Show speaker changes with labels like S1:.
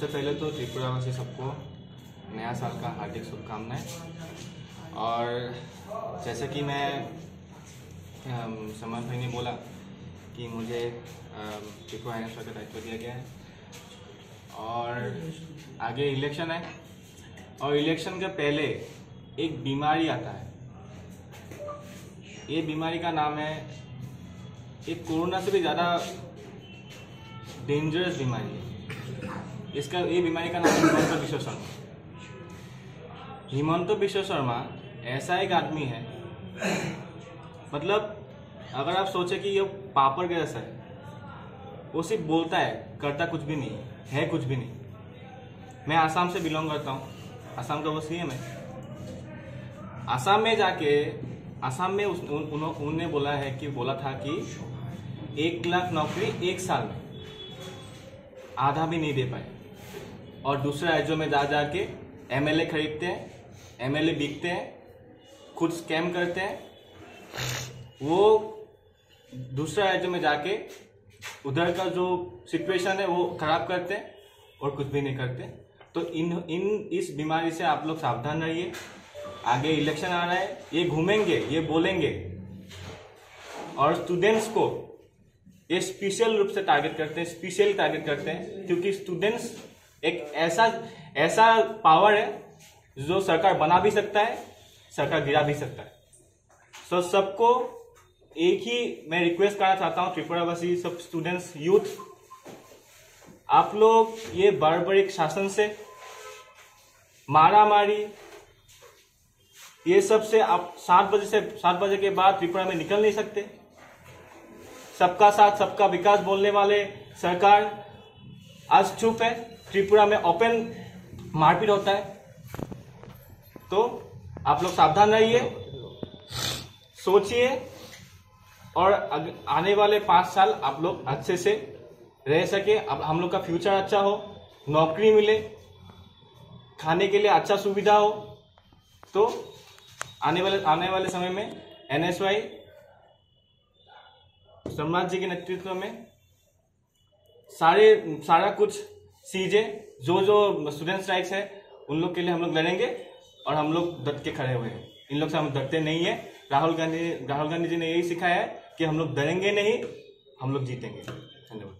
S1: सबसे पहले तो त्रिपुरावासी सबको नया साल का हार्दिक शुभकामनाएं। और जैसे कि मैं समन भाई ने बोला कि मुझे त्रिपुरा आइनेस्वर का दायित्व दिया गया है और आगे इलेक्शन है और इलेक्शन के पहले एक बीमारी आता है। ये बीमारी का नाम है, एक कोरोना से भी ज़्यादा डेंजरस बीमारी है। ये बीमारी का नाम है हिमंत बिश्व शर्मा। हिमंत बिश्व शर्मा ऐसा एक आदमी है, मतलब अगर आप सोचे कि ये पापड़ के जैसा है, वो सिर्फ बोलता है, करता कुछ भी नहीं है, कुछ भी नहीं। मैं आसाम से बिलोंग करता हूँ, आसाम का वो सीएम है। आसाम में जाके उन्होंने बोला था कि 1 लाख नौकरी 1 साल में, आधा भी नहीं दे पाए। और दूसरे राज्यों में जा जाके एमएलए खरीदते हैं, एमएलए बिकते हैं, खुद स्कैम करते हैं। वो दूसरे राज्यों में जाके उधर का जो सिचुएशन है वो खराब करते हैं और कुछ भी नहीं करते। तो इस बीमारी से आप लोग सावधान रहिए। आगे इलेक्शन आ रहा है, ये घूमेंगे, ये बोलेंगे और स्टूडेंट्स को ये स्पेशल रूप से टारगेट करते हैं, क्योंकि स्टूडेंट्स एक ऐसा पावर है जो सरकार बना भी सकता है, सरकार गिरा भी सकता है। तो सबको एक ही मैं रिक्वेस्ट करना चाहता हूं, त्रिपुरावासी सब स्टूडेंट्स, यूथ, आप लोग ये बारबरिक शासन से, मारामारी, ये सब से आप 7 बजे के बाद त्रिपुरा में निकल नहीं सकते। सबका साथ सबका विकास बोलने वाले सरकार आज चुप है। त्रिपुरा में ओपन मारपीट होता है। तो आप लोग सावधान रहिए, सोचिए और आने वाले 5 साल आप लोग अच्छे से रह सके, अब हम लोग का फ्यूचर अच्छा हो, नौकरी मिले, खाने के लिए अच्छा सुविधा हो। तो आने वाले समय में एनएसवाई सम्राट जी के नेतृत्व में सारा कुछ चीजें जो स्टूडेंट स्ट्राइक्स है उन लोग के लिए हम लोग लड़ेंगे और हम लोग डट के खड़े हुए हैं। इन लोग से हम डरते नहीं है। राहुल गांधी जी ने यही सिखाया है कि हम लोग डरेंगे नहीं, हम लोग जीतेंगे। धन्यवाद।